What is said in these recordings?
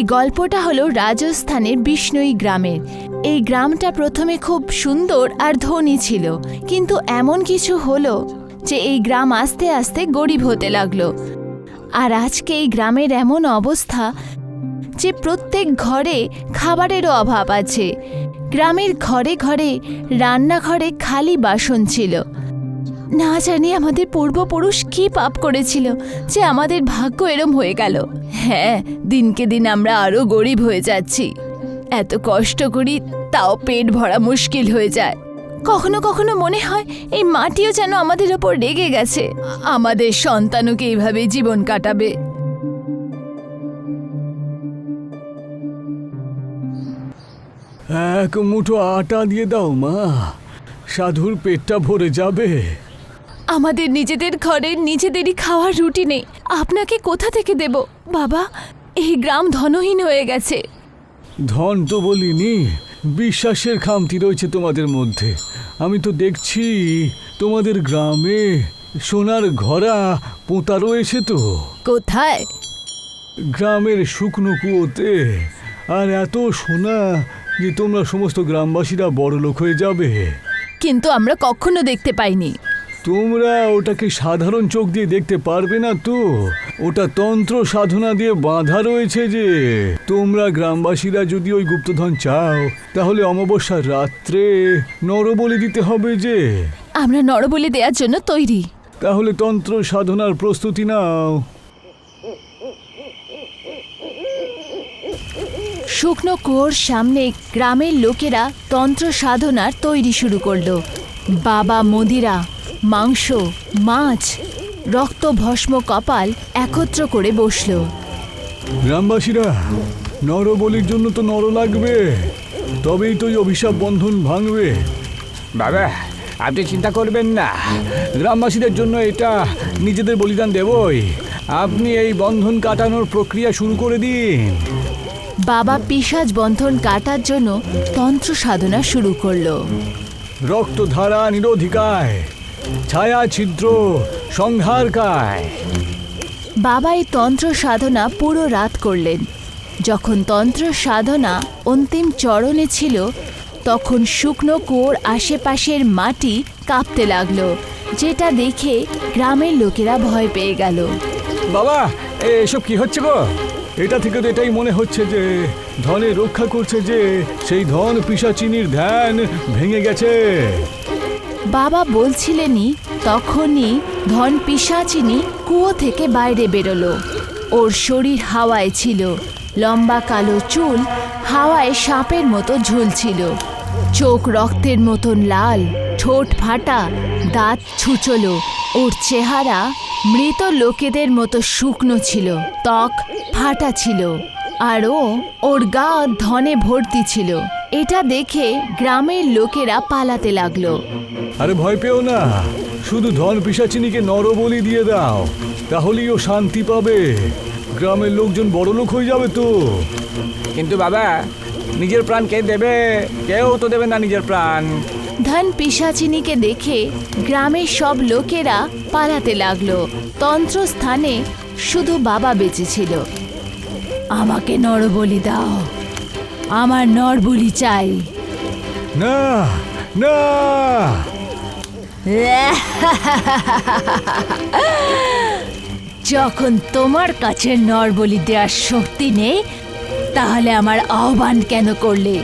এই গল্পটা হলো রাজস্থানের বিষ্ণুই গ্রামের। এই গ্রামটা প্রথমে খুব সুন্দর আর ধনী ছিল, কিন্তু এমন কিছু হলো যে এই গ্রাম আস্তে আস্তে গরিব হতে লাগলো। আর আজকে এই গ্রামের এমন অবস্থা যে প্রত্যেক ঘরে খাবারেরও অভাব আছে। গ্রামের ঘরে ঘরে রান্নাঘরে খালি বাসন ছিল। না জানি আমাদের পূর্বপুরুষ কি পাপ করেছিল যে আমাদের ভাগ্য এরম হয়ে গেল। হ্যাঁ, দিনকে দিন আমরা আরো গরিব হয়ে যাচ্ছি। এত কষ্ট করি তাও পেট ভরা মুশকিল হয়ে যায়। কখনো কখনো মনে হয় এই মাটিও যেন আমাদের ওপর রেগে গেছে, আমাদের সন্তানও কি এইভাবে জীবন কাটাবে। এক মুঠো আটা দিয়ে দাও মা, সাধুর পেটটা ভরে যাবে। আমাদের নিজেদের ঘরে নিজেদেরই খাওয়ার রুটি নেই, আপনাকে কোথা থেকে দেব বাবা? এই গ্রাম ধনহীন হয়ে গেছে। ধন তো বলিনি, বিশ্বাসের খামতি রয়েছে তোমাদের মধ্যে। আমি তো দেখছি তোমাদের গ্রামে সোনার ঘড়া পোঁতা রয়েছে তো। কোথায়? গ্রামের শুকনো কুয়োতে। আর এত সোনা যে তোমরা সমস্ত গ্রামবাসীরা বড়লোক হয়ে যাবে। কিন্তু আমরা কখনো দেখতে পাইনি। তোমরা ওটাকে সাধারণ চোখ দিয়ে দেখতে পারবে না তো, ওটা তন্ত্র সাধনা দিয়ে বাঁধা রয়েছে। যে তোমরা গ্রামবাসীরা যদি ওই গুপ্তধন চাও তাহলে অমাবস্যার রাত্রে নরবলি দিতে হবে। যে আমরা নরবলি দেওয়ার জন্য তৈরি। তাহলে তন্ত্র সাধনার প্রস্তুতি নাও। শুকনো কুয়োর সামনে গ্রামের লোকেরা তন্ত্র সাধনার তৈরি শুরু করলো। বাবা মদিরা, মাংস, মাছ, রক্ত ভস্ম কপাল একত্র করে বসলো। গ্রামবাসীরা, নরবলির জন্য তো নর লাগবে, তবেই তো এই অভিশাপ বন্ধন ভাঙবে। বাবা, আপনি চিন্তা করবেন না, গ্রামবাসীদের জন্য এটা নিজেদের বলিদান দেবই। আপনি এই বন্ধন কাটানোর প্রক্রিয়া শুরু করে দিন। বাবা পিশাচ বন্ধন কাটার জন্য তন্ত্র সাধনা শুরু করলো। রক্তধারা নিরোধিকায়, ছায়া ছিদ্র সংহারকায়। বাবা এই তন্ত্র সাধনা পুরো রাত করলেন। যখন তন্ত্র সাধনা অন্তিম চরণে ছিল তখন শুকনো কুয়োর আশেপাশের মাটি কাঁপতে লাগলো, যেটা দেখে গ্রামের লোকেরা ভয় পেয়ে গেল। বাবা, এসব কি হচ্ছে গো? এটা থেকে তো এটাই মনে হচ্ছে যে ধনে রক্ষা করছে, যে সেই ধন পিশাচিনীর ধ্যান ভেঙে গেছে। বাবা বলছিলেনই তখনই ধন পিশাচিনী কুয়ো থেকে বাইরে বেরোলো। ওর শরীর হাওয়ায় ছিল, লম্বা কালো চুল হাওয়ায় সাপের মতো ঝুলছিল, চোখ রক্তের মতন লাল, ঠোঁট ফাটা, দাঁত ছুঁচলো। ওর চেহারা মৃত লোকেদের মতো শুকনো ছিল, ত্বক ফাটা ছিল, আর ওর গা ধনে ভর্তি ছিল। এটা দেখে গ্রামের লোকেরা পালাতে লাগলো। আরে ভয় পেও না, শুধু ধন পিশাচিনীকে নরবলি দিয়ে দাও, তাহলেই ও শান্তি পাবে। গ্রামের লোকজন বড়লোক হয়ে যাবে তো। কিন্তু বাবা, নিজের প্রাণ কে দেবে? কেউ তো দেবে না নিজের প্রাণ। ধন পিশাচিনীকে দেখে গ্রামের সব লোকেরা পালাতে লাগলো। তন্ত্রস্থানে শুধু বাবা বেঁচে ছিল। আমাকে নরবলি দাও, আমার নরবলি চাই। না না, যখন তোমার কাছে নরবলি দেওয়ার শক্তি নেই তাহলে আমার আহ্বান কেন করলে?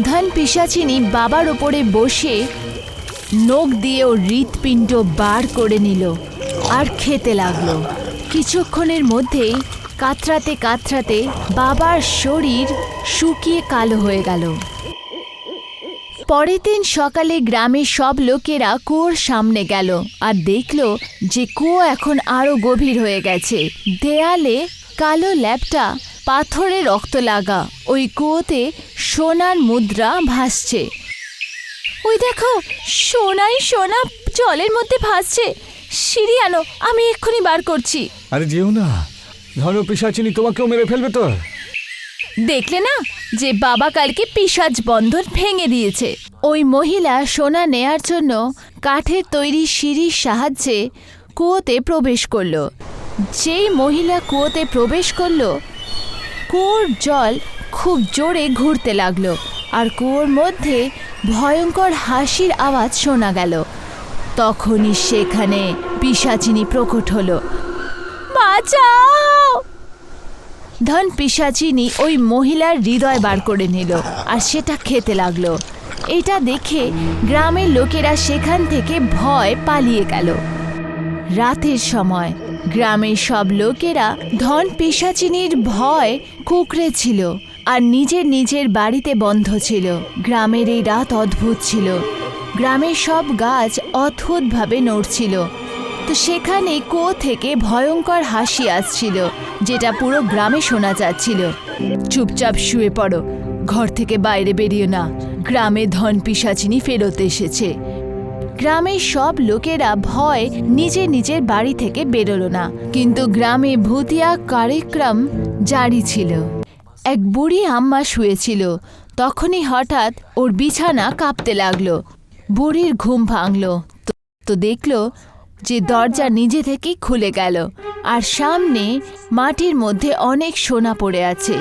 ধন পিশাচিনী বাবার ওপরে বসে নখ দিয়ে ওর হৃৎপিণ্ড বার করে নিল আর খেতে লাগলো। কিছুক্ষণের মধ্যেই কাতরাতে কাতরাতে বাবার শরীর শুকিয়ে কালো হয়ে গেল। পরের দিন সকালে গ্রামের সব লোকেরা কুয়োর সামনে গেল আর দেখল যে কুয়ো এখন আরো গভীর হয়ে গেছে। দেয়ালে কালো ল্যাপটা পাথরে রক্ত লাগা। ওই কুয়োতে সোনার মুদ্রা ভাসছে। ওই দেখো, সোনাই সোনা জলের মধ্যে ভাসছে। সিঁড়ি আনো, আমি এক্ষুনি বার করছি। আরে যেও না, ধন পিশাচিনী তোমাকেও মেরে ফেলবে তো। দেখলে না যে বাবা কালকে পিশাচ বন্ধন ভেঙে দিয়েছে। ওই মহিলা সোনা নেয়ার জন্য কাঠের তৈরি সিঁড়ির সাহায্যে কুয়োতে প্রবেশ করলো। যেই মহিলা কুয়োতে প্রবেশ করলো কুয়োর জল খুব জোরে ঘুরতে লাগলো আর কুয়োর মধ্যে ভয়ঙ্কর হাসির আওয়াজ শোনা গেল। তখনই সেখানে পিশাচিনী প্রকট হলো। বাঁচাও! ধন পিশাচিনী ওই মহিলার হৃদয় বার করে নিল আর সেটা খেতে লাগলো। এটা দেখে গ্রামের লোকেরা সেখান থেকে ভয় পালিয়ে গেল। রাতের সময় গ্রামের সব লোকেরা ধন পিশাচিনীর ভয় কুঁকড়ে ছিল আর নিজের নিজের বাড়িতে বন্ধ ছিল। গ্রামের এই রাত অদ্ভুত ছিল। গ্রামের সব গাছ অদ্ভুতভাবে নড়ছিল। তো সেখানে কুয়ো থেকে ভয়ঙ্কর হাসি আসছিল, যেটা পুরো গ্রামে শোনা যাচ্ছিল। চুপচাপ শুয়ে পড়ো, ঘর থেকে বাইরে বেরিও না, গ্রামে ধন পিশাচিনী ফেরত এসেছে। গ্রামের সব লোকেরা ভয় নিজের নিজের বাড়ি থেকে বেরোলো না, কিন্তু গ্রামে ভূতিয়া কার্যক্রম জারি ছিল। এক বুড়ি আম্মা শুয়েছিল। তখনই হঠাৎ ওর বিছানা কাঁপতে লাগলো। বুড়ির ঘুম ভাঙলো তো দেখলো যে দরজা নিজে থেকেই খুলে গেল আর সামনে মাটির মধ্যে অনেক সোনা পড়ে আছে।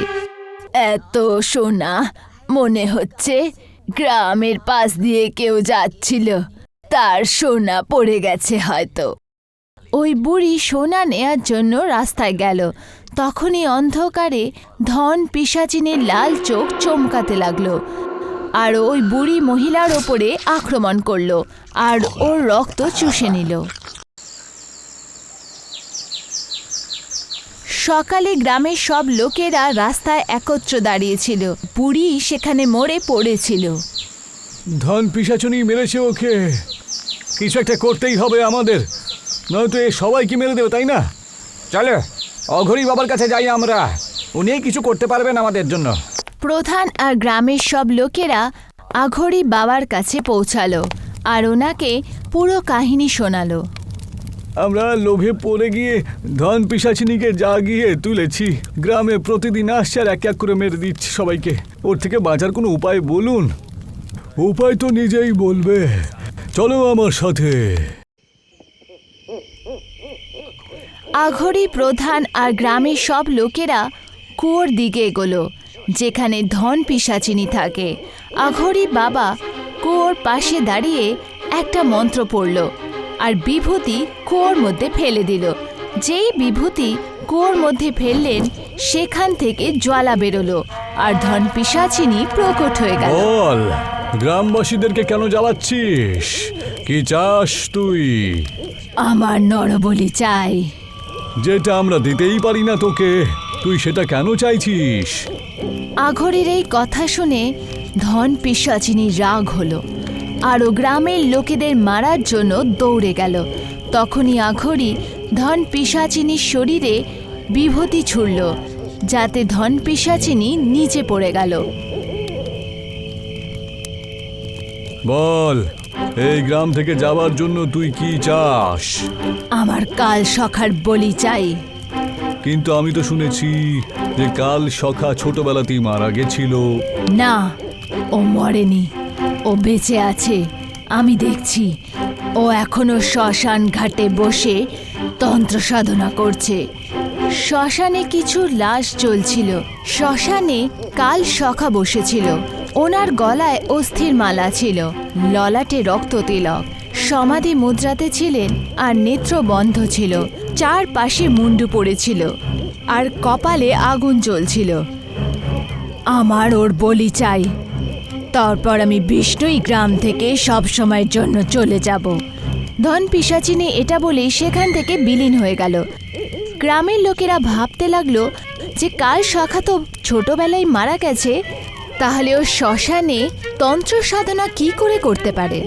এত সোনা, মনে হচ্ছে গ্রামের পাশ দিয়ে কেউ যাচ্ছিল, তার সোনা পড়ে গেছে হয়তো। ওই বুড়ি সোনা নেয়ার জন্য রাস্তায় গেল। তখনই অন্ধকারে ধন পিশাচিনীর লাল চোখ চমকাতে লাগলো আর ওই বুড়ি মহিলার ওপরে আক্রমণ করলো আর ওর রক্ত চুষে নিল। সকালে গ্রামের সব লোকেরা রাস্তায় একত্র দাঁড়িয়েছিল। বুড়ি সেখানে মরে পড়েছিল। ধন পিশাচিনী মেরেছে ওকে। কিছু একটা করতেই হবে আমাদের, নয়তো এ সবাইকে মেরে দেবে, তাই না? চলো অঘরী বাবার কাছে যাই আমরা, উনি কিছু করতে পারবেন আমাদের জন্য। প্রধান আর গ্রামের সব লোকেরা আঘরি বাবার কাছে পৌঁছালো আর ওনাকে পুরো কাহিনী শোনালো। আমরা লোভে পড়ে গিয়ে ধন পিশাচিনীকে জাগিয়ে তুলেছি। গ্রামে প্রতিদিন আসছে আর এক এক করে মেরে দিচ্ছে সবাইকে। ওর থেকে বাঁচার কোনো উপায় বলুন। উপায় তো নিজেই বলবে, চলো আমার সাথে। আঘরি প্রধান আর গ্রামের সব লোকেরা কুয়োর দিকে এগোলো যেখানে ধন পিশাচিনী থাকে। আঘরি বাবা কুয়োর পাশে দাঁড়িয়ে একটা মন্ত্র পড়ল আর বিভূতি কুয়োর মধ্যে ফেলে দিল। যেই বিভূতি কুয়োর মধ্যে ফেললেন সেখান থেকে জ্বালা বেরোলো আর ধন পিশাচিনী প্রকট হয়ে গেল। বল, গ্রামবাসীদেরকে কেন জ্বালাচ্ছিস? কি চাস তুই? আমার নরবলি চাই। যেটা আমরা দিতেই পারি না তোকে, তুই সেটা কেন চাইছিস? আঘরের এই কথা শুনে ধন পিশাচিনী রাগ হলো আর ও গ্রামের লোকেদের মারার জন্য দৌড়ে গেল। তখনই আঘরি ধন পিশাচিনীর শরীরে বিভূতি ছুড়ল, যাতে ধন পিশাচিনী নিচে পড়ে গেল। বল, এই গ্রাম থেকে যাবার জন্য তুই কি চাস? আমার কাল সখার বলি চাই। কিন্তু আমি তো শুনেছি যে কাল সখা ছোটবেলাতেই মারা গেছিল। না, ও মরেনি, ও বেঁচে আছে। আমি দেখছি ও এখনো শ্মশান ঘাটে বসে তন্ত্র সাধনা করছে। শ্মশানে কিছু লাশ জ্বলছিল। শ্মশানে কাল সখা বসেছিল। ওনার গলায় অস্থির মালা ছিল, ললাটে রক্ত তিলক, সমাধি মুদ্রাতে ছিলেন আর নেত্র বন্ধ ছিল। চারপাশে মুন্ডু পড়েছিল আর কপালে আগুন জ্বলছিল। আমার ওর বলি চাই, তারপর আমি বিষ্ণুই গ্রাম থেকে সব সময়ের জন্য চলে যাব। ধন পিশাচিনী এটা বলেই সেখান থেকে বিলীন হয়ে গেল। গ্রামের লোকেরা ভাবতে লাগলো যে কাল সখা তো ছোটবেলায় মারা গেছে, তাহলে ও শ্মশানে তন্ত্র সাধনা কি করে করতে পারে?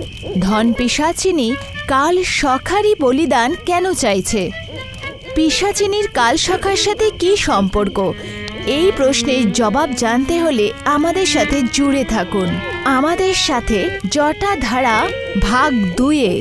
ধন পিশাচিনী কাল সখারই বলিদান কেন চাইছে? পিশাচিনীর কাল সখার সাথে কি সম্পর্ক? এই প্রশ্নের জবাব জানতে হলে আমাদের সাথে জুড়ে থাকুন। আমাদের সাথে জটাধারা ভাগ 2-এ।